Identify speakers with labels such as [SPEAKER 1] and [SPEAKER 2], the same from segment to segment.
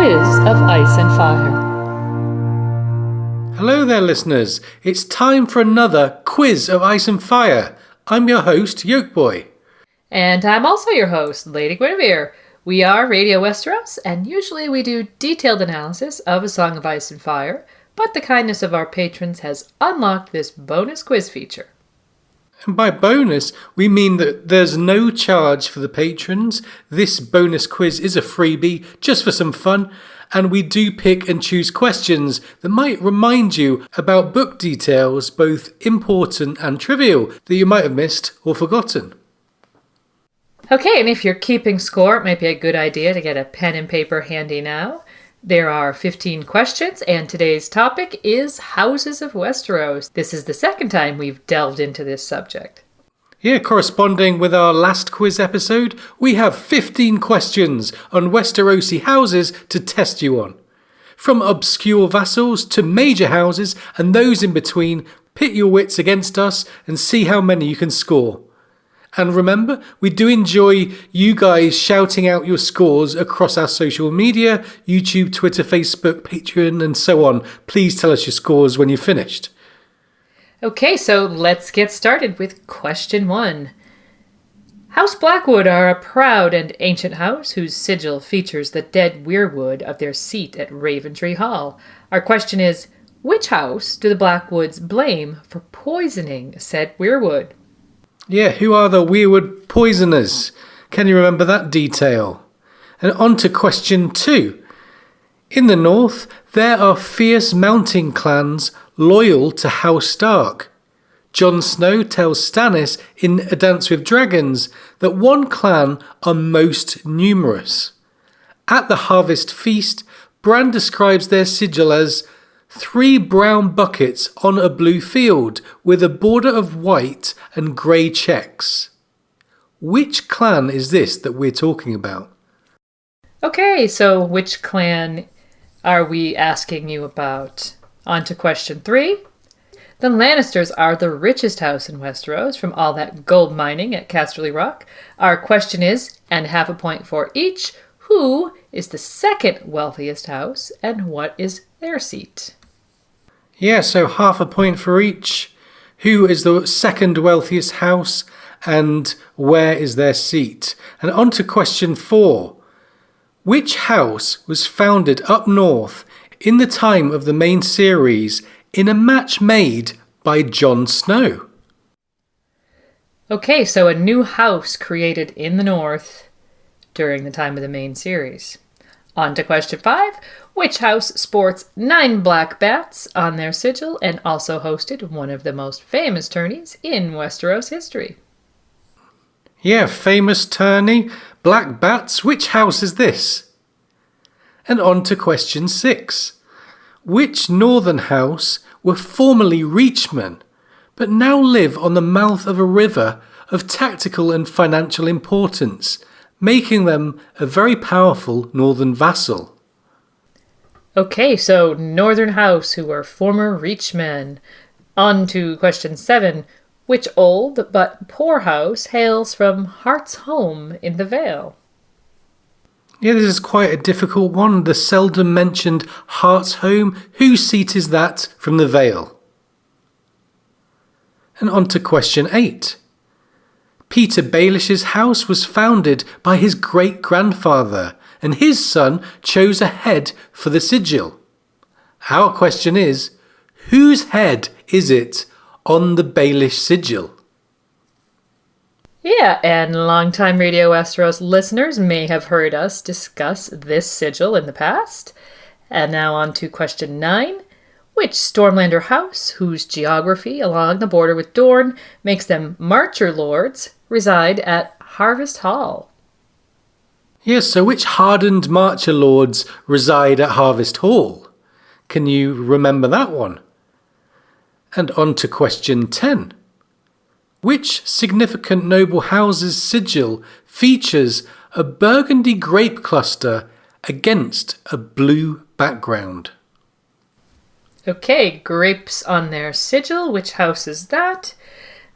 [SPEAKER 1] Quiz of Ice and Fire.
[SPEAKER 2] Hello there, listeners. It's time for another Quiz of Ice and Fire. I'm your host, Yolkboy.
[SPEAKER 1] And I'm also your host, Lady Guinevere. We are Radio Westeros, and usually we do detailed analysis of A Song of Ice and Fire, but the kindness of our patrons has unlocked this bonus quiz feature.
[SPEAKER 2] And by bonus, we mean that there's no charge for the patrons. This bonus quiz is a freebie, just for some fun, and we do pick and choose questions that might remind you about book details, both important and trivial, that you might have missed or forgotten.
[SPEAKER 1] Okay, and if you're keeping score, it might be a good idea to get a pen and paper handy now. There are 15 questions, and today's topic is Houses of Westeros. This is the second time we've delved into this subject.
[SPEAKER 2] Yeah, corresponding with our last quiz episode, we have 15 questions on Westerosi houses to test you on. From obscure vassals to major houses and those in between, pit your wits against us and see how many you can score. And remember, we do enjoy you guys shouting out your scores across our social media, YouTube, Twitter, Facebook, Patreon, and so on. Please tell us your scores when you've finished.
[SPEAKER 1] Okay, so let's get started with question 1. House Blackwood are a proud and ancient house whose sigil features the dead weirwood of their seat at Raventree Hall. Our question is, which house do the Blackwoods blame for poisoning said weirwood?
[SPEAKER 2] Yeah, who are the weirwood poisoners? Can you remember that detail? And on to question 2. In the north, there are fierce mountain clans loyal to House Stark. Jon Snow tells Stannis in A Dance with Dragons that one clan are most numerous. At the harvest feast, Bran describes their sigil as 3 brown buckets on a blue field with a border of white and grey checks. Which clan is this that we're talking about?
[SPEAKER 1] Okay, so which clan are we asking you about? On to question 3. The Lannisters are the richest house in Westeros from all that gold mining at Casterly Rock. Our question is, and half a point for each, who is the second wealthiest house and what is their seat?
[SPEAKER 2] Yeah, so half a point for each. Who is the second wealthiest house and where is their seat? And on to question 4. Which house was founded up north in the time of the main series in a match made by Jon Snow?
[SPEAKER 1] Okay, so a new house created in the north during the time of the main series. On to question 5. Which house sports 9 black bats on their sigil and also hosted one of the most famous tourneys in Westeros history?
[SPEAKER 2] Yeah, famous tourney, black bats. Which house is this? And on to question 6. Which northern house were formerly Reachmen, but now live on the mouth of a river of tactical and financial importance, making them a very powerful northern vassal?
[SPEAKER 1] Okay, so Northern House, who were former Reachmen. On to question 7. Which old but poor house hails from Hart's home in the Vale?
[SPEAKER 2] Yeah, this is quite a difficult one. The seldom mentioned Hart's home. Whose seat is that from the Vale? And on to question 8. Peter Baelish's house was founded by his great-grandfather, and his son chose a head for the sigil. Our question is, whose head is it on the Baelish sigil?
[SPEAKER 1] Yeah, and longtime Radio Westeros listeners may have heard us discuss this sigil in the past. And now on to question 9. Which Stormlander house, whose geography along the border with Dorne makes them Marcher Lords, reside at Harvest Hall?
[SPEAKER 2] Yes, so which hardened Marcher Lords reside at Harvest Hall? Can you remember that one? And on to question 10. Which significant noble house's sigil features a burgundy grape cluster against a blue background?
[SPEAKER 1] Okay, grapes on their sigil. Which house is that?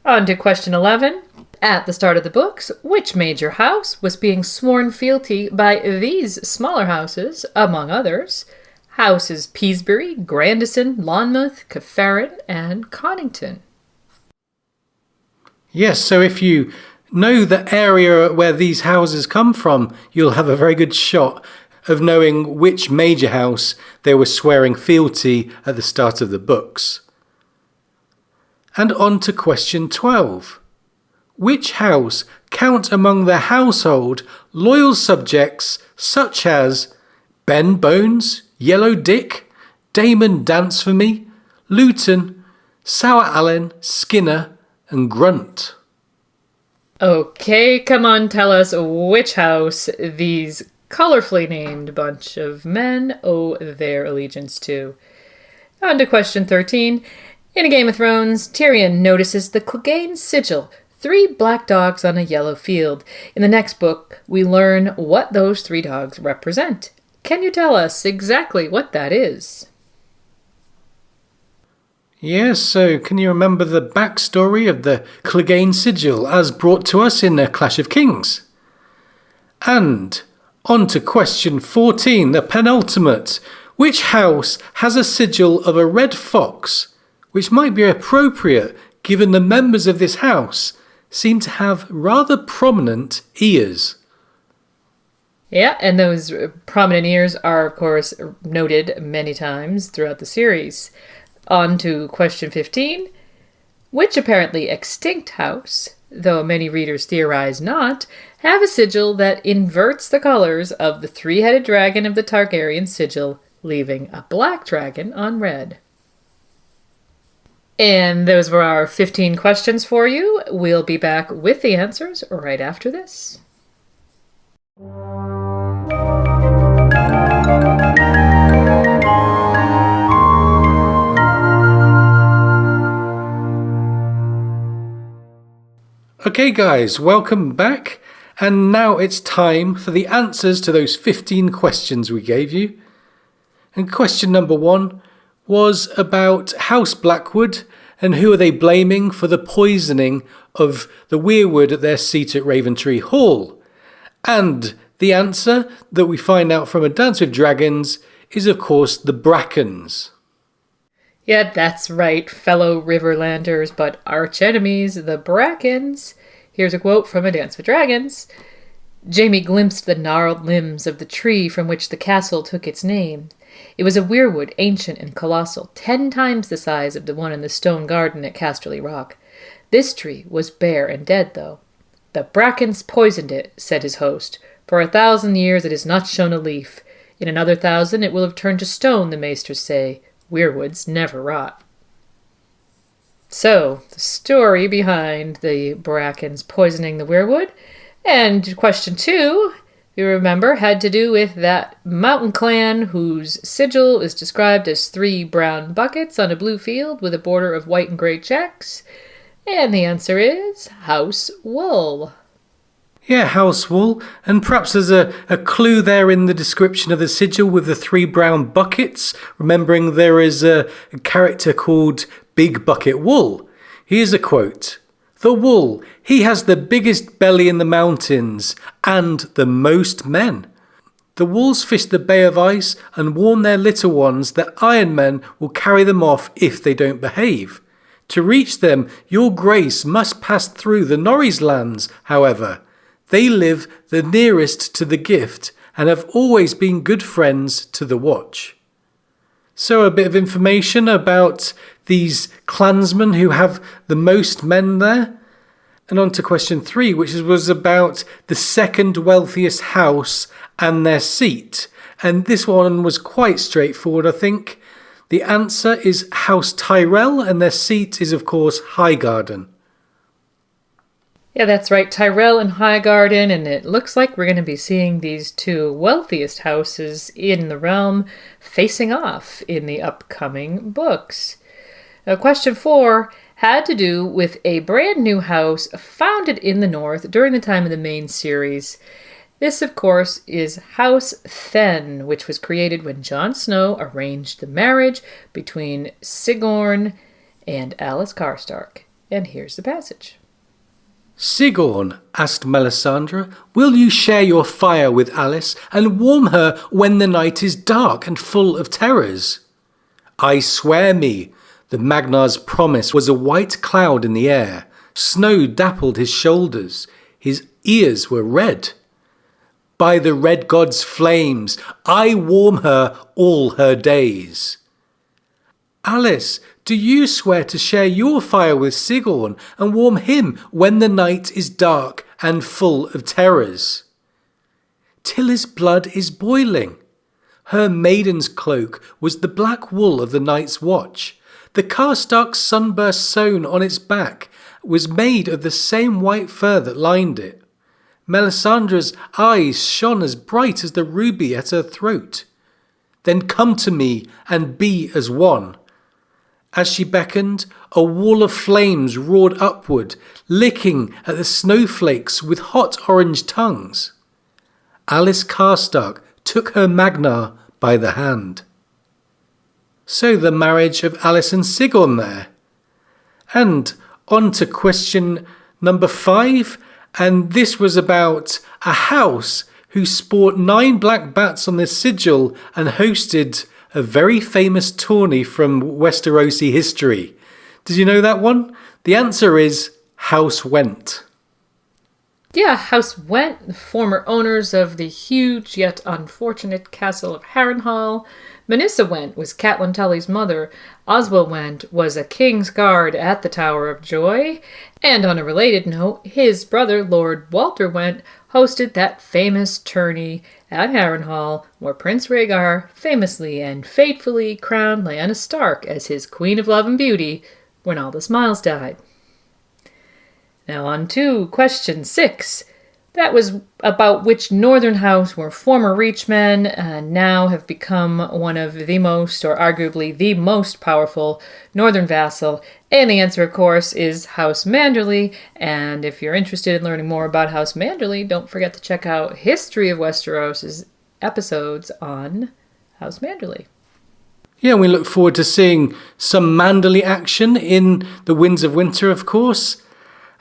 [SPEAKER 1] On to question 11. At the start of the books, which major house was being sworn fealty by these smaller houses, among others? Houses Peasbury, Grandison, Lonmouth, Caffarren, and Connington.
[SPEAKER 2] Yes, so if you know the area where these houses come from, you'll have a very good shot of knowing which major house they were swearing fealty at the start of the books. And on to question 12. Which house count among their household loyal subjects such as Ben Bones, Yellow Dick, Damon Dance for Me, Luton, Sour Allen, Skinner, and Grunt?
[SPEAKER 1] Okay, come on, tell us which house these colorfully named bunch of men owe their allegiance to. On to question 13. In A Game of Thrones, Tyrion notices the Clegane sigil, 3 black dogs on a yellow field. In the next book, we learn what those 3 dogs represent. Can you tell us exactly what that is?
[SPEAKER 2] Yes, so can you remember the backstory of the Clegane sigil as brought to us in A Clash of Kings? And on to question 14, the penultimate. Which house has a sigil of a red fox, which might be appropriate given the members of this house seem to have rather prominent ears?
[SPEAKER 1] Yeah, and those prominent ears are, of course, noted many times throughout the series. On to question 15. Which apparently extinct house, though many readers theorize not, have a sigil that inverts the colors of the 3-headed dragon of the Targaryen sigil, leaving a black dragon on red? And those were our 15 questions for you. We'll be back with the answers right after this.
[SPEAKER 2] Okay guys, welcome back. And now it's time for the answers to those 15 questions we gave you. And question number 1 was about House Blackwood and who are they blaming for the poisoning of the weirwood at their seat at Raventree Hall. And the answer that we find out from A Dance with Dragons is of course the Brackens.
[SPEAKER 1] Yeah, that's right, fellow Riverlanders, but arch enemies, the Brackens. Here's a quote from A Dance with Dragons. Jaime glimpsed the gnarled limbs of the tree from which the castle took its name. It was a weirwood, ancient and colossal, 10 times the size of the one in the stone garden at Casterly Rock. This tree was bare and dead, though. The Brackens poisoned it, said his host. For 1,000 years it has not shown a leaf. In another 1,000 it will have turned to stone, the maesters say. Weirwoods never rot. So, the story behind the Brackens poisoning the weirwood. And question 2, you remember, had to do with that mountain clan whose sigil is described as 3 brown buckets on a blue field with a border of white and gray checks. And the answer is House Wool.
[SPEAKER 2] Yeah, House Wool. And perhaps there's a clue there in the description of the sigil with the 3 brown buckets, remembering there is a character called Big Bucket Wool. Here's a quote. The Wool, he has the biggest belly in the mountains and the most men. The Wolves fish the Bay of Ice and warn their little ones that Iron Men will carry them off if they don't behave. To reach them, your grace must pass through the Norries lands, however. They live the nearest to the gift and have always been good friends to the Watch. So a bit of information about these clansmen who have the most men there. And on to question 3, which was about the second wealthiest house and their seat. And this one was quite straightforward, I think. The answer is House Tyrell, and their seat is, of course, Highgarden.
[SPEAKER 1] Yeah, that's right, Tyrell and Highgarden, and it looks like we're going to be seeing these 2 wealthiest houses in the realm facing off in the upcoming books. Question 4 had to do with a brand new house founded in the north during the time of the main series. This, of course, is House Thenn, which was created when Jon Snow arranged the marriage between Sigorn and Alice Karstark. And here's the passage.
[SPEAKER 2] Sigorn, asked Melisandre, will you share your fire with Alice and warm her when the night is dark and full of terrors? I swear me, the Magnar's promise was a white cloud in the air. Snow dappled his shoulders. His ears were red. By the red god's flames, I warm her all her days. Alice, do you swear to share your fire with Sigorn and warm him when the night is dark and full of terrors? Tilly's blood is boiling. Her maiden's cloak was the black wool of the night's watch. The Karstark's sunburst sewn on its back was made of the same white fur that lined it. Melisandre's eyes shone as bright as the ruby at her throat. Then come to me and be as one. As she beckoned, a wall of flames roared upward, licking at the snowflakes with hot orange tongues. Alice Karstark took her Magnar by the hand. So the marriage of Alice and Sigorn there. And on to question number 5, and this was about a house who sport 9 black bats on their sigil and hosted a very famous tourney from Westerosi history. Did you know that one? The answer is House Went.
[SPEAKER 1] Yeah, House Went, the former owners of the huge yet unfortunate castle of Harrenhal. Manissa Went was Catelyn Tully's mother. Oswell Went was a king's guard at the Tower of Joy. And on a related note, his brother, Lord Walter Went, hosted that famous tourney at Harrenhal, where Prince Rhaegar famously and fatefully crowned Lyanna Stark as his Queen of Love and Beauty when Aldous Miles died. Now on to question 6. That was about which northern house were former Reachmen and now have become one of the most, or arguably the most powerful northern vassal. And the answer, of course, is House Manderly. And if you're interested in learning more about House Manderly, don't forget to check out History of Westeros' episodes on House Manderly.
[SPEAKER 2] Yeah, we look forward to seeing some Manderly action in the Winds of Winter, of course.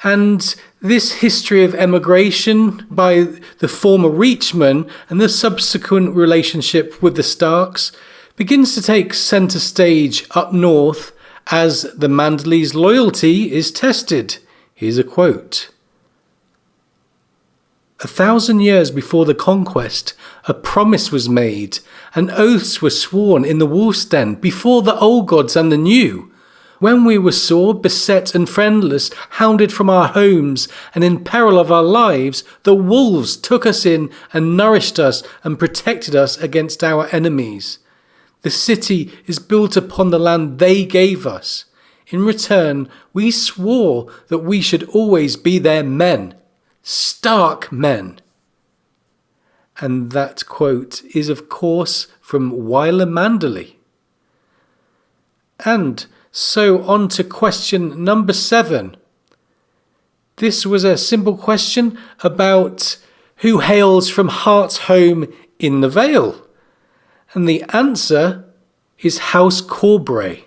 [SPEAKER 2] And this history of emigration by the former Reachmen and the subsequent relationship with the Starks begins to take centre stage up north as the Manderly's loyalty is tested. Here's a quote. 1,000 years before the conquest, a promise was made, and oaths were sworn in the Wolf's Den before the old gods and the new. When we were sore, beset and friendless, hounded from our homes, and in peril of our lives, the wolves took us in and nourished us and protected us against our enemies. The city is built upon the land they gave us. In return, we swore that we should always be their men, Stark men. And that quote is, of course, from Wyler Manderly. And so on to question number 7. This was a simple question about who hails from Hart's home in the Vale. And the answer is House Corbray.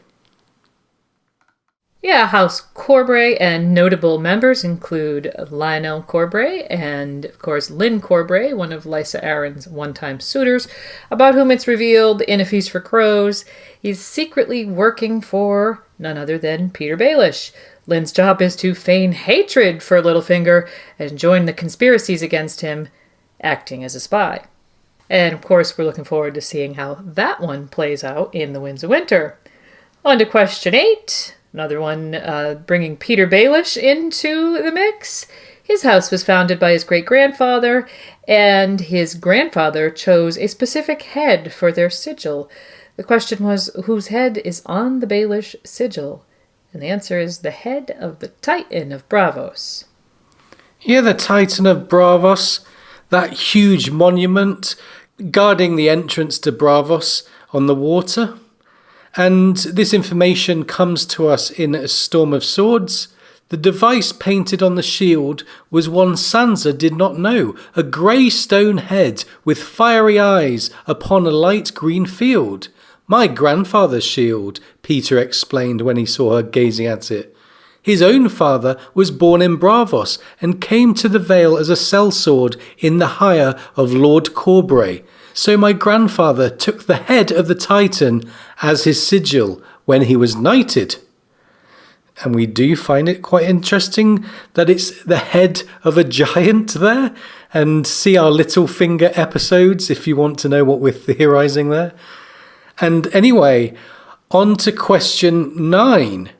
[SPEAKER 1] Yeah, House Corbray, and notable members include Lionel Corbray and, of course, Lynn Corbray, one of Lysa Arryn's one-time suitors, about whom it's revealed in A Feast for Crows he's secretly working for none other than Peter Baelish. Lynn's job is to feign hatred for Littlefinger and join the conspiracies against him, acting as a spy. And, of course, we're looking forward to seeing how that one plays out in The Winds of Winter. On to question 8. Another one bringing Peter Baelish into the mix. His house was founded by his great-grandfather, and his grandfather chose a specific head for their sigil. The question was, whose head is on the Baelish sigil? And the answer is the head of the Titan of Braavos.
[SPEAKER 2] Yeah, the Titan of Braavos, that huge monument guarding the entrance to Braavos on the water. And this information comes to us in A Storm of Swords. The device painted on the shield was one Sansa did not know, a grey stone head with fiery eyes upon a light green field. My grandfather's shield, Peter explained when he saw her gazing at it. His own father was born in Bravos and came to the Vale as a sellsword in the hire of Lord Corbray. So my grandfather took the head of the Titan as his sigil when he was knighted. And we do find it quite interesting that it's the head of a giant there. And see our Littlefinger episodes if you want to know what we're theorising there. And anyway, on to question 9,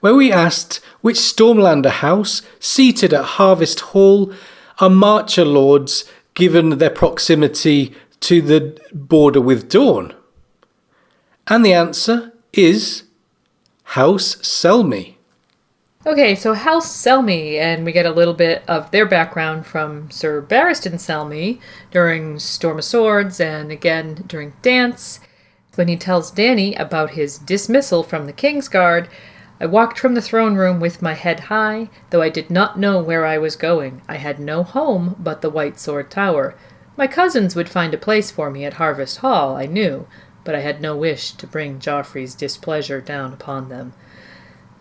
[SPEAKER 2] where we asked which Stormlander house seated at Harvest Hall are Marcher lords given their proximity to the border with Dorne. And the answer is House Selmy.
[SPEAKER 1] Okay, so House Selmy, and we get a little bit of their background from Sir Barristan Selmy during Storm of Swords and again during Dance. When he tells Dany about his dismissal from the Kingsguard, I walked from the throne room with my head high, though I did not know where I was going. I had no home but the White Sword Tower. My cousins would find a place for me at Harvest Hall, I knew, but I had no wish to bring Joffrey's displeasure down upon them.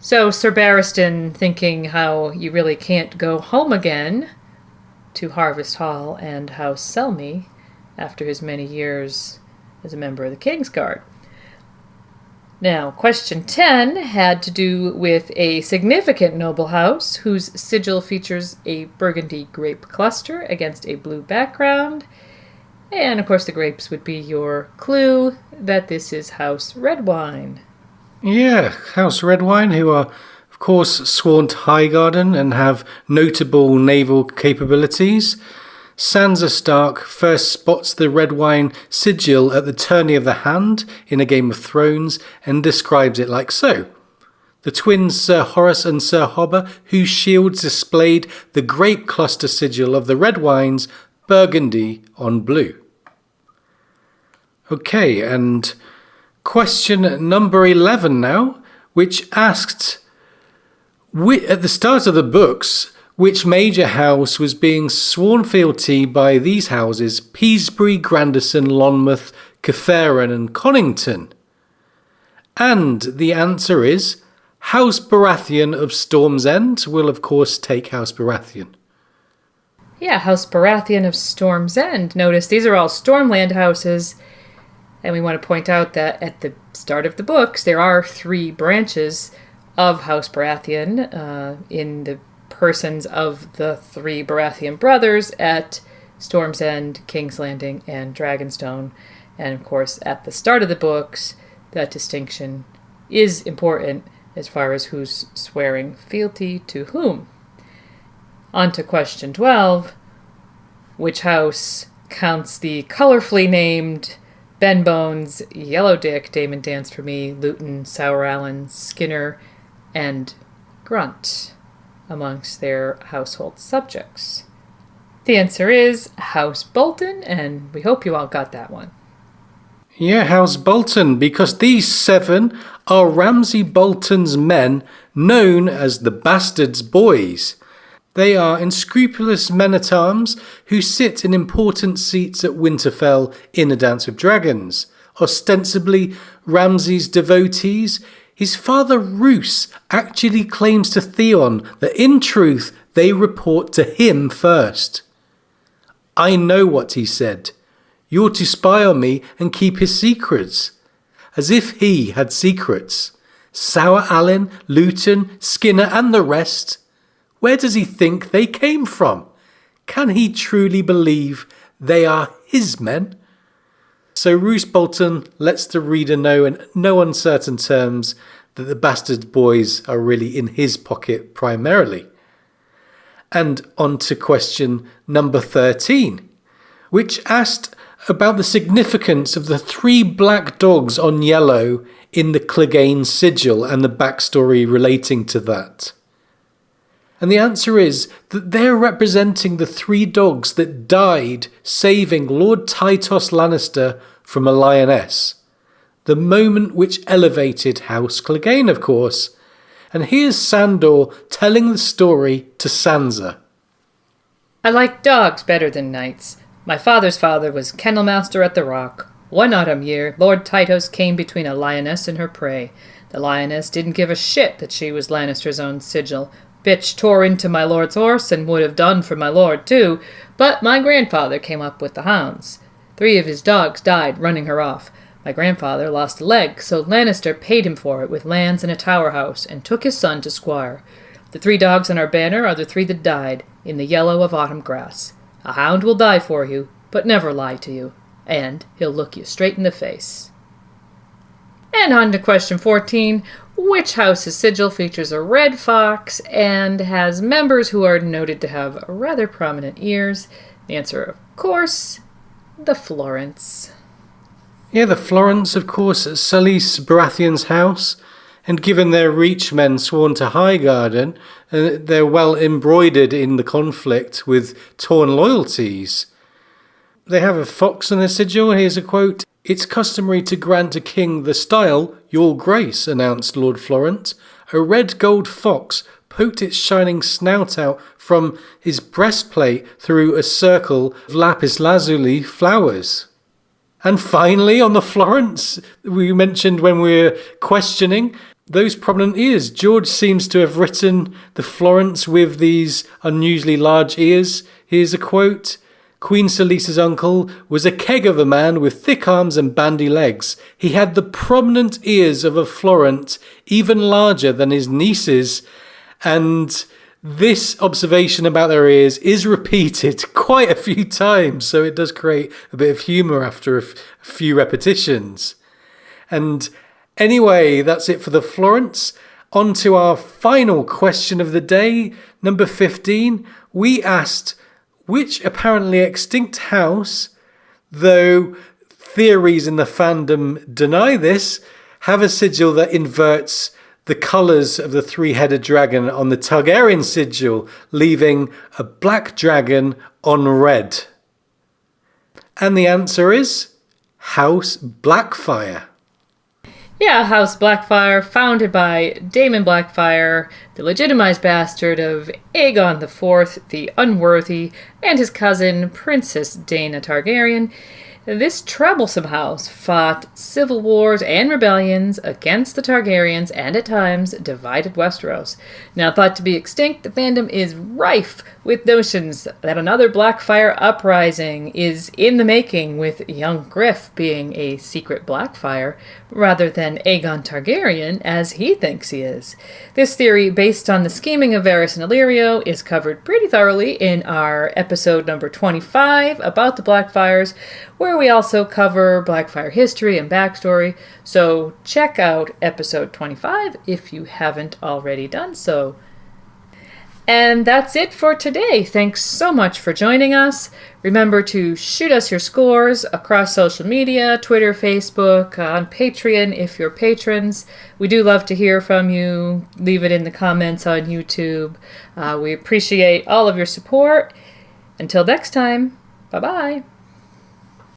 [SPEAKER 1] So Sir Barristan, thinking how you really can't go home again to Harvest Hall and House Selmy after his many years as a member of the Kingsguard. Now, question 10 had to do with a significant noble house whose sigil features a burgundy grape cluster against a blue background. And, of course, the grapes would be your clue that this is House Redwine.
[SPEAKER 2] Yeah, House Redwine, who are, of course, sworn to Highgarden and have notable naval capabilities. Sansa Stark first spots the Redwine sigil at the tourney of the hand in A Game of Thrones and describes it like so. The twins Sir Horace and Sir Hobber, whose shields displayed the grape cluster sigil of the Redwines, burgundy on blue. Okay, and question number 11 now, which asked, at the start of the books, which major house was being sworn fealty by these houses, Peasbury, Grandison, Lonmouth, Cathaeron and Connington? And the answer is House Baratheon of Storm's End will of course take House Baratheon.
[SPEAKER 1] Yeah, House Baratheon of Storm's End. Notice these are all Stormland houses, and we want to point out that at the start of the books there are 3 branches of House Baratheon in the persons of the 3 Baratheon brothers at Storm's End, King's Landing, and Dragonstone. And of course, at the start of the books, that distinction is important as far as who's swearing fealty to whom. On to question 12. Which house counts the colorfully named Ben Bones, Yellow Dick, Damon Dance for Me, Luton, Sour Allen, Skinner, and Grunt amongst their household subjects? The answer is House Bolton, and we hope you all got that one.
[SPEAKER 2] Yeah, House Bolton, because these 7 are Ramsay Bolton's men known as the Bastards' Boys. They are unscrupulous men-at-arms who sit in important seats at Winterfell in A Dance with Dragons. Ostensibly Ramsay's devotees, his father Roose actually claims to Theon that in truth they report to him first. I know what he said. You're to spy on me and keep his secrets. As if he had secrets. Sour Allen, Luton, Skinner and the rest. Where does he think they came from? Can he truly believe they are his men? So Roose Bolton lets the reader know in no uncertain terms that the Bastard Boys are really in his pocket primarily. And on to question number 13, which asked about the significance of the 3 black dogs on yellow in the Clegane sigil and the backstory relating to that. And the answer is that they're representing the 3 dogs that died saving Lord Tytos Lannister from a lioness. The moment which elevated House Clegane, of course. And here's Sandor telling the story to Sansa.
[SPEAKER 1] I like dogs better than knights. My father's father was kennel master at the Rock. One autumn year, Lord Tytos came between a lioness and her prey. The lioness didn't give a shit that she was Lannister's own sigil. Bitch tore into my lord's horse and would have done for my lord too, but my grandfather came up with the hounds. 3 of his dogs died running her off. My grandfather lost a leg, so Lannister paid him for it with lands and a tower house, and took his son to squire. The 3 dogs on our banner are the 3 that died, in the yellow of autumn grass. A hound will die for you, but never lie to you, and he'll look you straight in the face. And on to question 14. Which house's sigil features a red fox and has members who are noted to have rather prominent ears? The answer, of course, the Florence.
[SPEAKER 2] Yeah, the Florence, of course, sullies Baratheon's house, and given their reach men sworn to Highgarden, they're well embroidered in the conflict with torn loyalties. They have a fox on their sigil. Here's a quote. "It's customary to grant a king the style, your grace," announced Lord Florent. A red gold fox poked its shining snout out from his breastplate through a circle of lapis lazuli flowers. And finally, on the Florence, we mentioned when we were questioning, those prominent ears. George seems to have written the Florence with these unusually large ears. Here's a quote. "Queen Salisa's uncle was a keg of a man with thick arms and bandy legs. He had the prominent ears of a Florent, even larger than his niece's." And this observation about their ears is repeated quite a few times, so it does create a bit of humour after a few repetitions. And anyway, that's it for the Florence. On to our final question of the day, number 15. We asked, which apparently extinct house, though theories in the fandom deny this, have a sigil that inverts the colours of the 3-headed dragon on the Targaryen sigil, leaving a black dragon on red? And the answer is House Blackfyre.
[SPEAKER 1] Yeah, House Blackfyre, founded by Daemon Blackfyre, the legitimized bastard of Aegon IV, the Unworthy, and his cousin, Princess Daena Targaryen. This troublesome house fought civil wars and rebellions against the Targaryens and at times divided Westeros. Now thought to be extinct, the fandom is rife with notions that another Blackfyre uprising is in the making, with young Griff being a secret Blackfyre rather than Aegon Targaryen as he thinks he is. This theory, based on the scheming of Varys and Illyrio, is covered pretty thoroughly in our episode number 25 about the Blackfyres, where we also cover Blackfyre history and backstory, so check out episode 25 if you haven't already done so. And that's it for today. Thanks so much for joining us. Remember to shoot us your scores across social media, Twitter, Facebook, on Patreon if you're patrons. We do love to hear from you. Leave it in the comments on YouTube. We appreciate all of your support. Until next time, bye-bye.